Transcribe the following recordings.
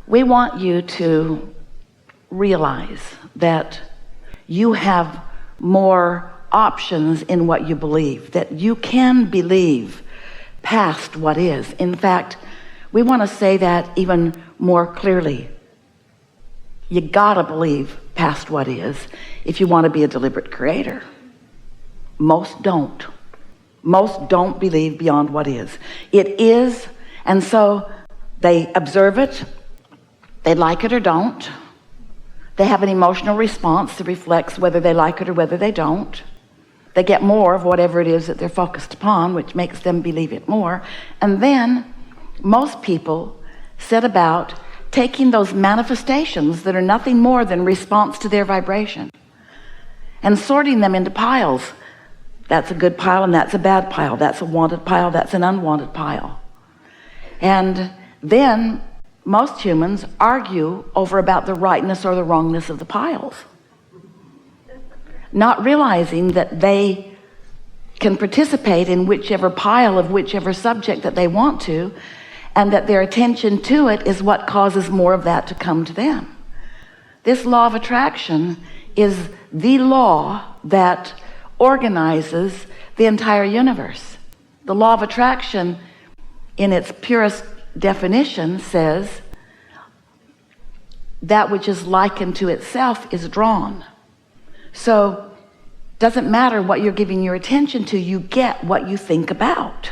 We want you to realize that you have more options in what you believe, that you can believe past what is. In fact, we want to say that even more clearly. You gotta believe past what is if you want to be a deliberate creator. Most don't. Most don't believe beyond what is. It is, and so they observe it, they like it or don't. They have an emotional response that reflects whether they like it or whether they don't. They get more of whatever it is that they're focused upon, which makes them believe it more. And then most people set about taking those manifestations that are nothing more than response to their vibration and sorting them into piles. That's a good pile and that's a bad pile. That's a wanted pile, that's an unwanted pile. And then most humans argue over about the rightness or the wrongness of the piles, not realizing that they can participate in whichever pile of whichever subject that they want to, and that their attention to it is what causes more of that to come to them. This law of attraction is the law that organizes the entire universe. The law of attraction, in its purest definition, says that which is likened to itself is drawn. So it doesn't matter what you're giving your attention to, you get what you think about.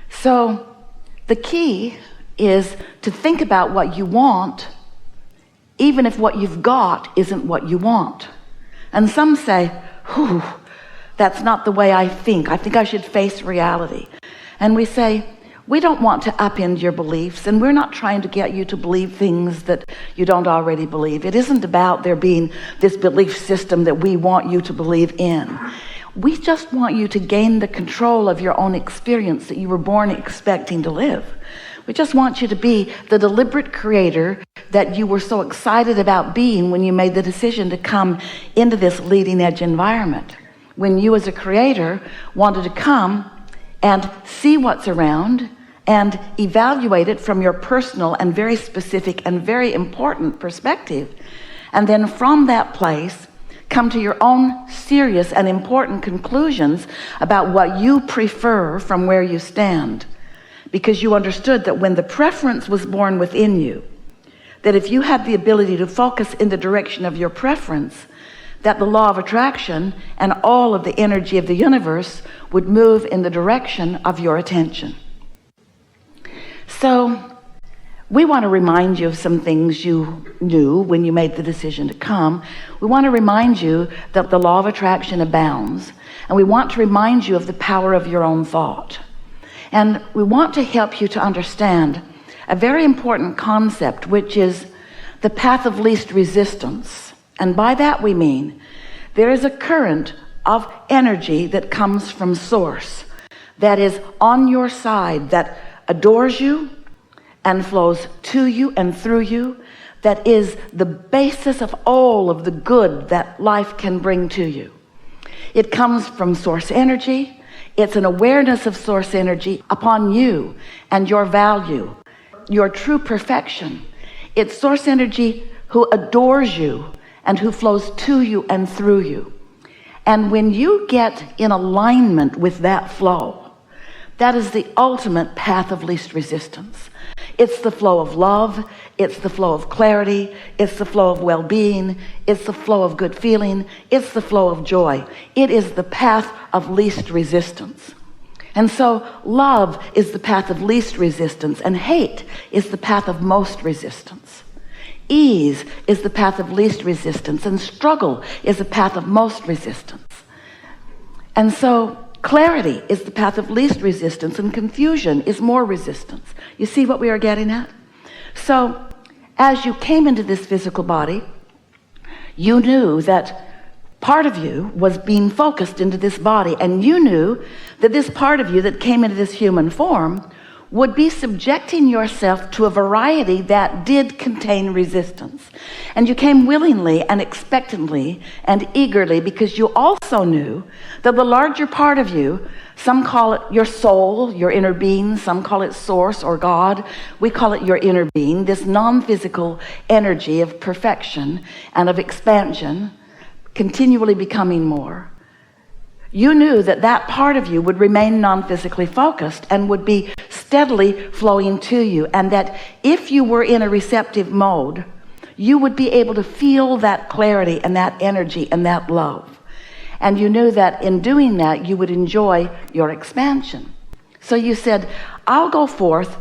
So the key is to think about what you want, even if what you've got isn't what you want. And some say, whew, that's not the way I think. I think I should face reality. And we say, we don't want to upend your beliefs, and we're not trying to get you to believe things that you don't already believe. It isn't about there being this belief system that we want you to believe in. We just want you to gain the control of your own experience that you were born expecting to live. We just want you to be the deliberate creator that you were so excited about being when you made the decision to come into this leading edge environment. When you as a creator wanted to come and see what's around and evaluate it from your personal and very specific and very important perspective. And then from that place, come to your own serious and important conclusions about what you prefer from where you stand. Because you understood that when the preference was born within you, that if you had the ability to focus in the direction of your preference, that the law of attraction and all of the energy of the universe would move in the direction of your attention. So we want to remind you of some things you knew when you made the decision to come. We want to remind you that the law of attraction abounds, and we want to remind you of the power of your own thought. And we want to help you to understand a very important concept, which is the path of least resistance. And by that we mean there is a current of energy that comes from source, that is on your side, that adores you and flows to you and through you, that is the basis of all of the good that life can bring to you. It comes from source energy. It's an awareness of source energy upon you and your value, your true perfection. It's source energy who adores you and who flows to you and through you. And when you get in alignment with that flow, that is the ultimate path of least resistance. It's the flow of love, it's the flow of clarity, it's the flow of well-being, it's the flow of good feeling, it's the flow of joy. It is the path of least resistance. And so love is the path of least resistance, and hate is the path of most resistance. Ease is the path of least resistance, and struggle is the path of most resistance. And so clarity is the path of least resistance, and confusion is more resistance. You see what we are getting at? So as you came into this physical body, you knew that part of you was being focused into this body, and you knew that this part of you that came into this human form would be subjecting yourself to a variety that did contain resistance. And you came willingly and expectantly and eagerly because you also knew that the larger part of you, some call it your soul, your inner being, some call it source or God. We call it your inner being, this non-physical energy of perfection and of expansion, continually becoming more. You knew that that part of you would remain non-physically focused and would be steadily flowing to you, and that if you were in a receptive mode, you would be able to feel that clarity and that energy and that love. And you knew that in doing that, you would enjoy your expansion. So you said, I'll go forth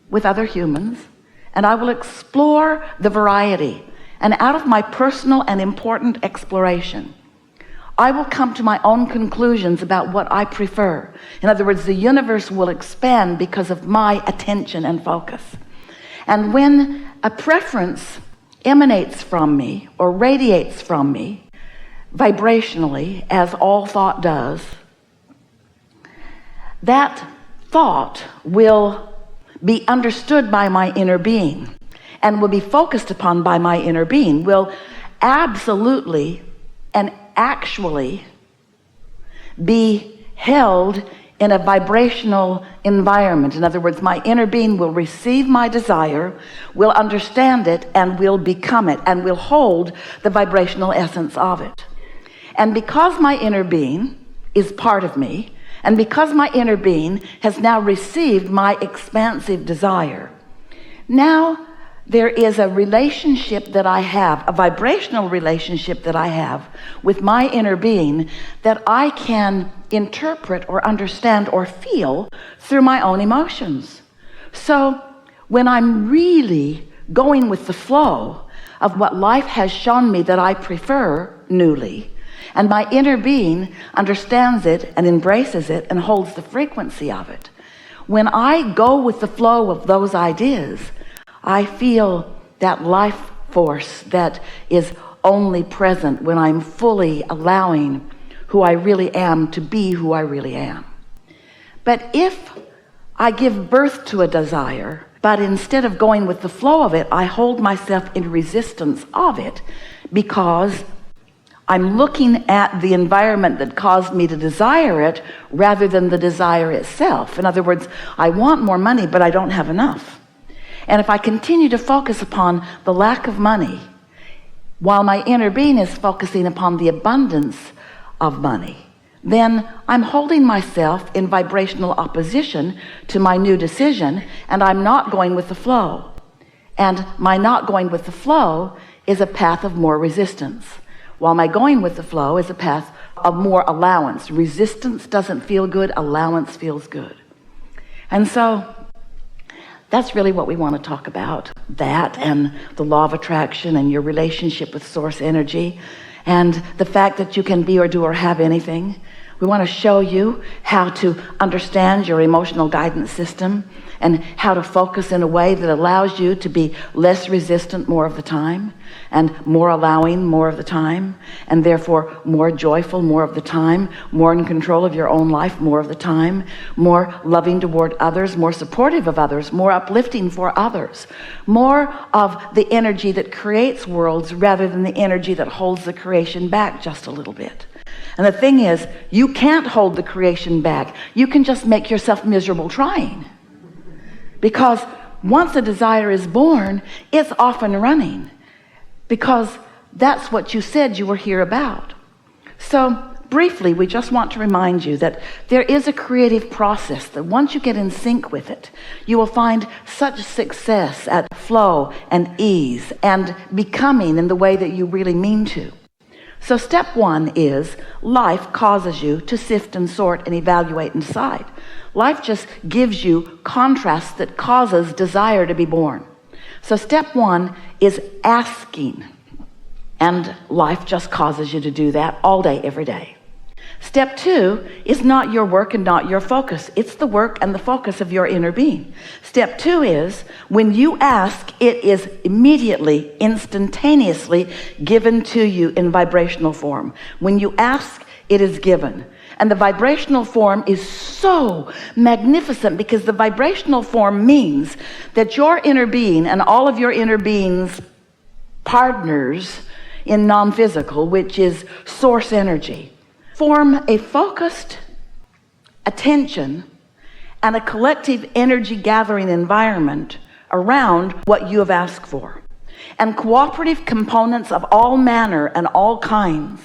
with other humans and I will explore the variety. And out of my personal and important exploration, I will come to my own conclusions about what I prefer. In other words, the universe will expand because of my attention and focus. And when a preference emanates from me or radiates from me vibrationally, as all thought does, that thought will be understood by my inner being and will be focused upon by my inner being, will absolutely and actually be held in a vibrational environment. In other words, my inner being will receive my desire, will understand it, and will become it, and will hold the vibrational essence of it. And because my inner being is part of me, and because my inner being has now received my expansive desire, now there is a relationship that I have, a vibrational relationship that I have with my inner being that I can interpret or understand or feel through my own emotions. So when I'm really going with the flow of what life has shown me that I prefer newly, and my inner being understands it and embraces it and holds the frequency of it, when I go with the flow of those ideas, I feel that life force that is only present when I'm fully allowing who I really am to be who I really am. But if I give birth to a desire, but instead of going with the flow of it, I hold myself in resistance of it because I'm looking at the environment that caused me to desire it rather than the desire itself. In other words, I want more money, but I don't have enough. And if I continue to focus upon the lack of money, while my inner being is focusing upon the abundance of money, then I'm holding myself in vibrational opposition to my new decision, and I'm not going with the flow. And my not going with the flow is a path of more resistance, while my going with the flow is a path of more allowance. Resistance doesn't feel good, allowance feels good. And so that's really what we want to talk about, that and the law of attraction and your relationship with source energy and the fact that you can be or do or have anything. We want to show you how to understand your emotional guidance system and how to focus in a way that allows you to be less resistant more of the time and more allowing more of the time, and therefore more joyful more of the time, more in control of your own life more of the time, more loving toward others, more supportive of others, more uplifting for others, more of the energy that creates worlds rather than the energy that holds the creation back just a little bit. And the thing is, you can't hold the creation back. You can just make yourself miserable trying. Because once a desire is born, it's off and running. Because that's what you said you were here about. So briefly, we just want to remind you that there is a creative process that once you get in sync with it, you will find such success at flow and ease and becoming in the way that you really mean to. So step one is life causes you to sift and sort and evaluate and decide. Life just gives you contrasts that causes desire to be born. So step one is asking, and life just causes you to do that all day, every day. Step two is not your work and not your focus. It's the work and the focus of your inner being. Step two is when you ask, it is immediately, instantaneously given to you in vibrational form. When you ask, it is given. And the vibrational form is so magnificent because the vibrational form means that your inner being and all of your inner being's partners in non-physical, which is source energy, form a focused attention and a collective energy gathering environment around what you have asked for. And cooperative components of all manner and all kinds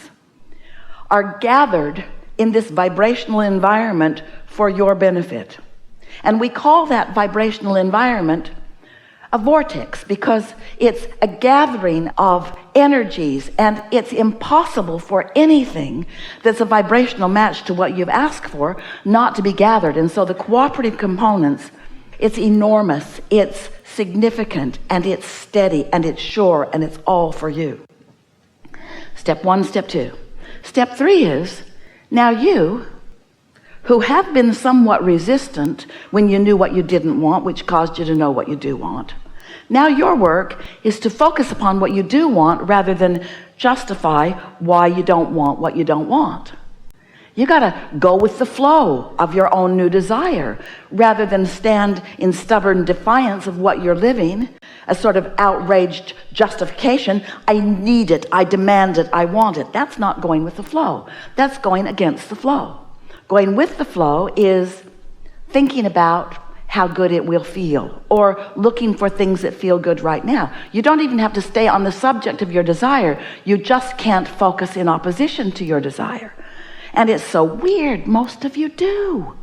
are gathered in this vibrational environment for your benefit. And we call that vibrational environment a vortex because it's a gathering of energies, and it's impossible for anything that's a vibrational match to what you've asked for not to be gathered. And so the cooperative components, it's enormous, it's significant, and it's steady, and it's sure, and it's all for you. Step 1, step 2. Step 3 is, now you, who have been somewhat resistant when you knew what you didn't want, which caused you to know what you do want. Now your work is to focus upon what you do want rather than justify why you don't want what you don't want. You got to go with the flow of your own new desire rather than stand in stubborn defiance of what you're living, a sort of outraged justification. I need it, I demand it, I want it. That's not going with the flow. That's going against the flow. Going with the flow is thinking about how good it will feel, or looking for things that feel good right now. You don't even have to stay on the subject of your desire. You just can't focus in opposition to your desire. And it's so weird, most of you do.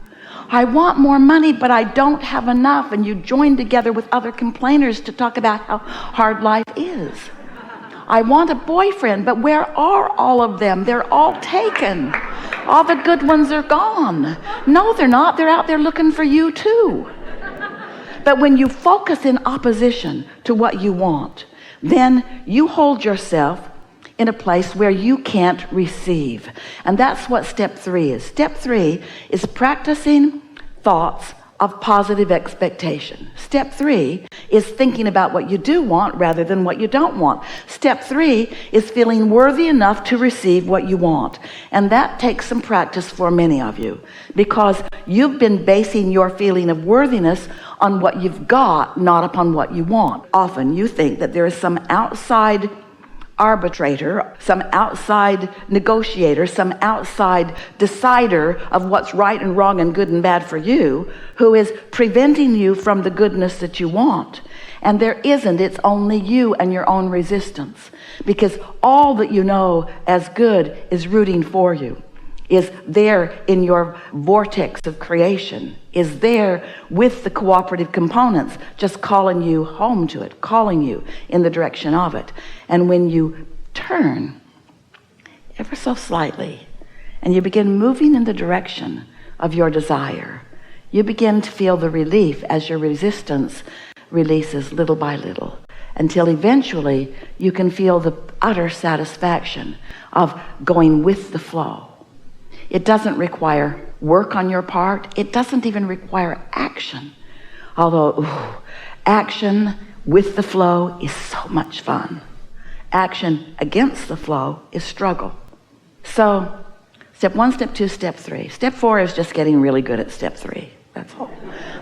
I want more money, but I don't have enough. And you join together with other complainers to talk about how hard life is. I want a boyfriend, but where are all of them? They're all taken. All the good ones are gone. No, they're not. They're out there looking for you too. But when you focus in opposition to what you want, then you hold yourself in a place where you can't receive. And that's what step 3 is. Step 3 is practicing thoughts of positive expectation. Step 3 is thinking about what you do want rather than what you don't want. Step 3 is feeling worthy enough to receive what you want. And that takes some practice for many of you, because you've been basing your feeling of worthiness on what you've got, not upon what you want. Often you think that there is some outside arbitrator, some outside negotiator, some outside decider of what's right and wrong and good and bad for you, who is preventing you from the goodness that you want. And there isn't. It's only you and your own resistance, because all that you know as good is rooting for you, is there in your vortex of creation, is there with the cooperative components, just calling you home to it, calling you in the direction of it. And when you turn ever so slightly and you begin moving in the direction of your desire, you begin to feel the relief as your resistance releases little by little, until eventually you can feel the utter satisfaction of going with the flow. It doesn't require work on your part. It doesn't even require action. Although action with the flow is so much fun. Action against the flow is struggle. So step 1, step 2, step 3. Step 4 is just getting really good at step 3. That's all.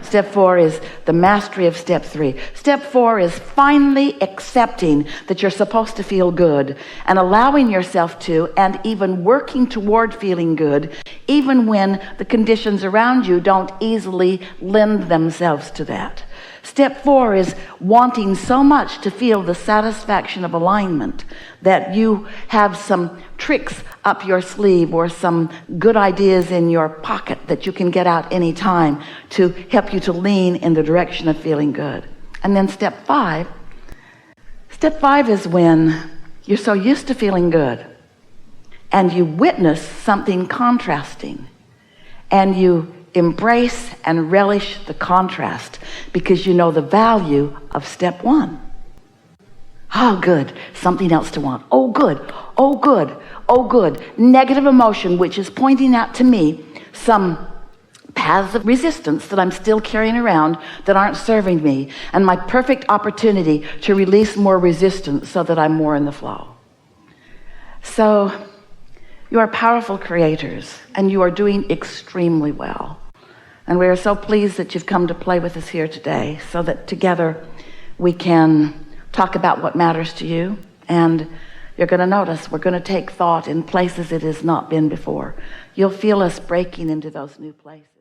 Step 4 is the mastery of step 3. Step 4 is finally accepting that you're supposed to feel good and allowing yourself to, and even working toward feeling good, even when the conditions around you don't easily lend themselves to that. Step 4 is wanting so much to feel the satisfaction of alignment that you have some tricks up your sleeve or some good ideas in your pocket that you can get out any time to help you to lean in the direction of feeling good. And then step 5 is when you're so used to feeling good and you witness something contrasting, and you embrace and relish the contrast because you know the value of step 1. Oh, good. Something else to want. Oh, good. Oh, good. Oh, good. Negative emotion, which is pointing out to me some paths of resistance that I'm still carrying around that aren't serving me, and my perfect opportunity to release more resistance so that I'm more in the flow. So You are powerful creators, and you are doing extremely well. And we are so pleased that you've come to play with us here today so that together we can talk about what matters to you. And you're going to notice we're going to take thought in places it has not been before. You'll feel us breaking into those new places.